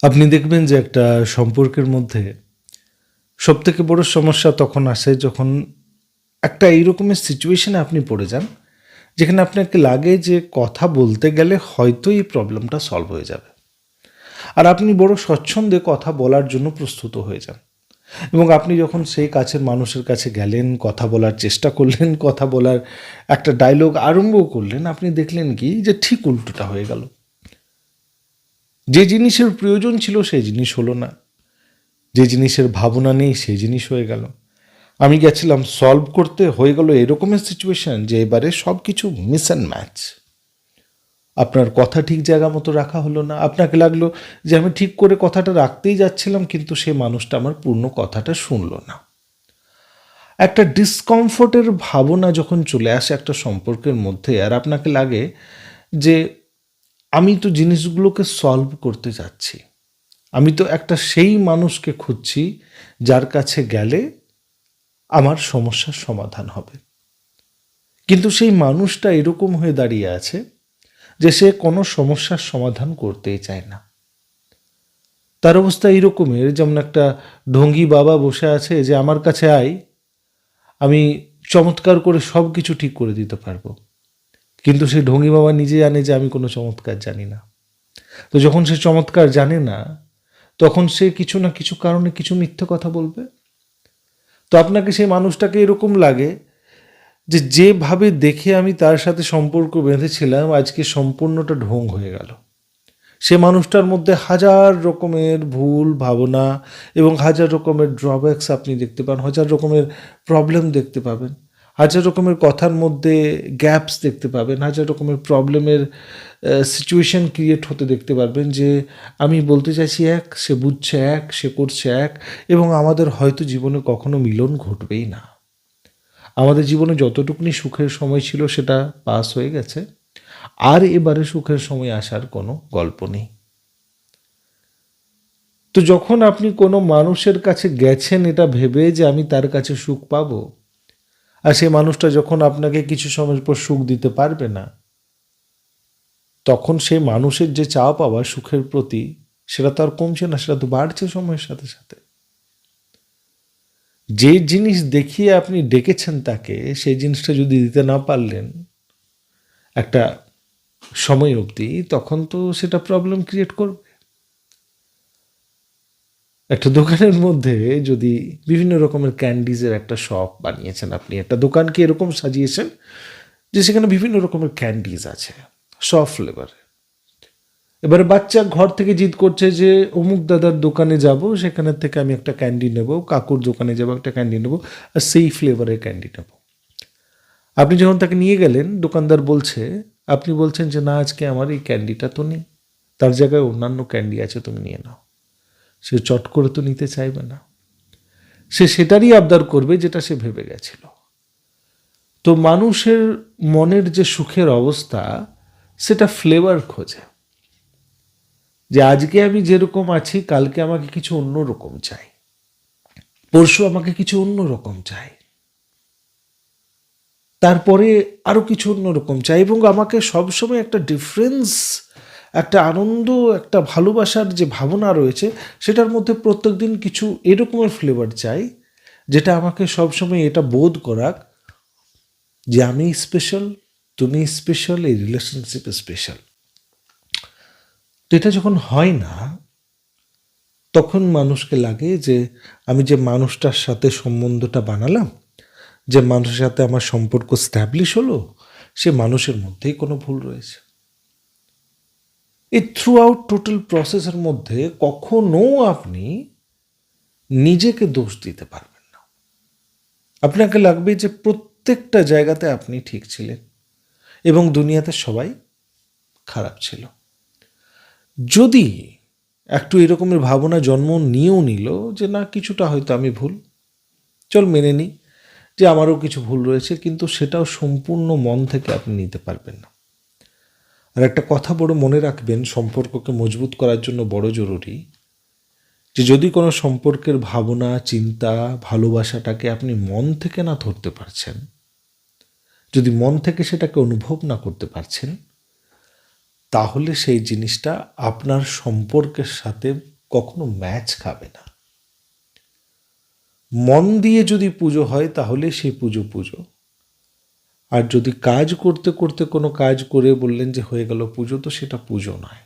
আপনি দেখবেন যে একটা সম্পর্কের মধ্যে সবথেকে বড় সমস্যা তখন আসে যখন একটা এই রকমের সিচুয়েশনে আপনি পড়ে যান, যেখানে আপনাকে লাগে যে কথা বলতে গেলে হয়তো এই প্রবলেমটা সলভ হয়ে যাবে। আর আপনি বড় স্বচ্ছন্দে কথা বলার জন্য প্রস্তুত হয়ে যান। এবং আপনি যখন সেই কাছের মানুষের কাছে গেলেন, কথা বলার চেষ্টা করলেন, কথা বলার একটা ডায়লগ আরম্ভ করলেন, আপনি দেখলেন কি যে ঠিক উল্টোটা হয়ে গেল। যে জিনিসের প্রয়োজন ছিল সেই জিনিস হলো না, যে জিনিসের ভাবনা নেই সেই জিনিস হয়ে গেল। আমি গেছিলাম সলভ করতে, হয়ে গেল এরকমের সিচুয়েশন যে এবারে সব কিছু মিস অ্যান্ড ম্যাচ। আপনার কথা ঠিক জায়গা মতো রাখা হলো না। আপনাকে লাগলো যে আমি ঠিক করে কথাটা রাখতেই যাচ্ছিলাম, কিন্তু সে মানুষটা আমার পূর্ণ কথাটা শুনলো না। একটা ডিসকমফোর্টের ভাবনা যখন চলে আসে একটা সম্পর্কের মধ্যে, আর আপনাকে লাগে যে আমি তো জিনিসগুলোকে সলভ করতে যাচ্ছি, আমি তো একটা সেই মানুষকে খুঁজছি যার কাছে গেলে আমার সমস্যার সমাধান হবে, কিন্তু সেই মানুষটা এরকম হয়ে দাঁড়িয়ে আছে যে সে কোনো সমস্যার সমাধান করতেই চায় না। তার অবস্থা এইরকমের যেমন একটা ঢঙ্গি বাবা বসে আছে যে আমার কাছে আয়, আমি চমৎকার করে সব কিছু ঠিক করে দিতে পারবো। কিন্তু সেই ঢঙ্গি বাবা নিজে জানে যে আমি কোনো চমৎকার জানি না। তো যখন সে চমৎকার জানে না, তখন সে কিছু না কিছু কারণে কিছু মিথ্যে কথা বলবে। তো আপনাকে সেই মানুষটাকে এরকম লাগে যে যেভাবে দেখে আমি তার সাথে সম্পর্ক বেঁধেছিলাম, আজকে সম্পূর্ণটা ঢং হয়ে গেল। সে মানুষটার মধ্যে হাজার রকমের ভুল ভাবনা এবং হাজার রকমের ড্রব্যাকস আপনি দেখতে পান, হাজার রকমের প্রবলেম দেখতে পাবেন, হাজার রকমের কথার মধ্যে গ্যাপস দেখতে পাবেন, হাজার রকমের প্রবলেমের সিচুয়েশন ক্রিয়েট হতে দেখতে পারবেন যে আমি বলতে চাইছি এক, সে বুঝছে এক, সে করছে এক, এবং আমাদের হয়তো জীবনে কখনো মিলন ঘটবেই না। আমাদের জীবনে যতটুকুনি সুখের সময় ছিল সেটা পাস হয়ে গেছে, আর এবারে সুখের সময় আসার কোনো গল্প নেই। তো যখন আপনি কোনো মানুষের কাছে গেছেন এটা ভেবে যে আমি তার কাছে সুখ পাবো, আর সেই মানুষটা যখন আপনাকে কিছু সময় পর সুখ দিতে পারবে না, তখন সেই মানুষের যে চাওয়া পাওয়া সুখের প্রতি, সেটা তো আর কমছে না, সেটা তো বাড়ছে সময়ের সাথে সাথে। যে জিনিস দেখিয়ে আপনি ডেকেছেন তাকে, সেই জিনিসটা যদি দিতে না পারলেন একটা সময় অবধি, তখন তো সেটা প্রবলেম ক্রিয়েট করবে। একটা দোকানের মধ্যে যদি বিভিন্ন রকমের ক্যান্ডিজের একটা শপ বানিয়েছেন, আপনি একটা দোকানকে এরকম সাজিয়েছেন যে সেখানে বিভিন্ন রকমের ক্যান্ডিজ আছে সব ফ্লেভার। এবারে বাচ্চা ঘর থেকে জিদ করছে যে অমুক দাদার দোকানে যাব, সেখানের থেকে আমি একটা ক্যান্ডি নেব, কাকুর দোকানে যাব একটা ক্যান্ডি নেব, আর সেই ফ্লেভারের ক্যান্ডি নেব। আপনি যখন তাকে নিয়ে গেলেন, দোকানদার বলছে, আপনি বলছেন যে না, আজকে আমার এই ক্যান্ডিটা তো নেই, তার জায়গায় অন্যান্য ক্যান্ডি আছে, তুমি নিয়ে নাও। সে চট করে তো নিতে চাইবে না, সে সেটারই আবদার করবে যেটা সে ভেবে গেছিল। তো মানুষের মনের যে সুখের অবস্থা, সেটা ফ্লেভার খোঁজে, যে আজকে আমি যেরকম আছি কালকে আমাকে কিছু অন্য রকম চাই, পরশু আমাকে কিছু অন্য রকম চাই, তারপরে আরো কিছু অন্য রকম চাই, এবং আমাকে সবসময় একটা ডিফারেন্স, একটা আনন্দ, একটা ভালোবাসার যে ভাবনা রয়েছে সেটার মধ্যে প্রত্যেক দিন কিছু এরকমের ফ্লেভার চাই, যেটা আমাকে সবসময় এটা বোধ করাক যে আমি স্পেশাল, তুমি স্পেশাল, এই রিলেশনশিপ স্পেশাল। তো এটা যখন হয় না, তখন মানুষকে লাগে যে আমি যে মানুষটার সাথে সম্বন্ধটা বানালাম, যে মানুষের সাথে আমার সম্পর্ক স্ট্যাবলিশ হলো, সে মানুষের মধ্যেই কোনো ভুল রয়েছে। এই থ্রু আউট টোটাল প্রসেসের মধ্যে কখনো আপনি নিজেকে দোষ দিতে পারবেন না। আপনাকে লাগবে যে প্রত্যেকটা জায়গাতে আপনি ঠিক ছিলেন এবং দুনিয়াতে সবাই খারাপ ছিল। যদি একটু এরকমের ভাবনা জন্ম নিয়েও নিল যে না, কিছুটা হয়তো আমি ভুল, চল মেনে নিই যে আমারও কিছু ভুল রয়েছে, কিন্তু সেটাও সম্পূর্ণ মন থেকে আপনি নিতে পারবেন না। আর একটা কথা বড় মনে রাখবেন, সম্পর্ককে মজবুত করার জন্য বড় জরুরি যে যদি কোনো সম্পর্কের ভাবনা, চিন্তা, ভালোবাসাটাকে আপনি মন থেকে না ধরতে পারছেন, যদি মন থেকে সেটাকে অনুভব না করতে পারছেন, তাহলে সেই জিনিসটা আপনার সম্পর্কের সাথে কখনো ম্যাচ খাবে না। মন দিয়ে যদি পুজো হয় তাহলে সেই পুজো পুজো। আর যদি কাজ করতে করতে কোনো কাজ করে বললেন যে হয়ে গেল পুজো, তো সেটা পুজো নয়।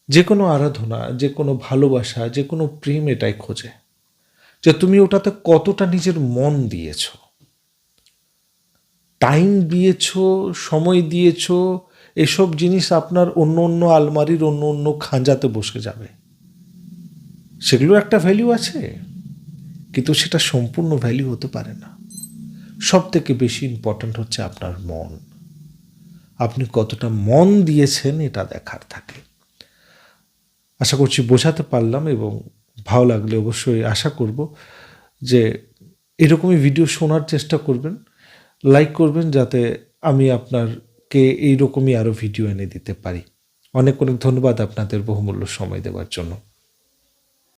যে কোনো আরাধনা, যে কোনো ভালোবাসা, যে কোনো প্রেম এটাই খোঁজে যে তুমি ওটাতে কতটা নিজের মন দিয়েছ, টাইম দিয়েছ, সময় দিয়েছ। এসব জিনিস আপনার অন্য অন্য আলমারির অন্য অন্য খাঁজাতে বসে যাবে, সেগুলোর একটা ভ্যালু আছে, কিন্তু সেটা সম্পূর্ণ ভ্যালু হতে পারে না। সব থেকে বেশি ইম্পর্ট্যান্ট হচ্ছে আপনার মন। আপনি কতটা মন দিয়েছেন এটা দেখার থাকে। আশা করছি বোঝাতে পারলাম, এবং ভালো লাগলে অবশ্যই আশা করব যে এরকমই ভিডিও শোনার চেষ্টা করবেন, লাইক করবেন, যাতে আমি আপনারকে এইরকমই আরও ভিডিও এনে দিতে পারি। অনেক অনেক ধন্যবাদ আপনাদের বহুমূল্য সময় দেওয়ার জন্য।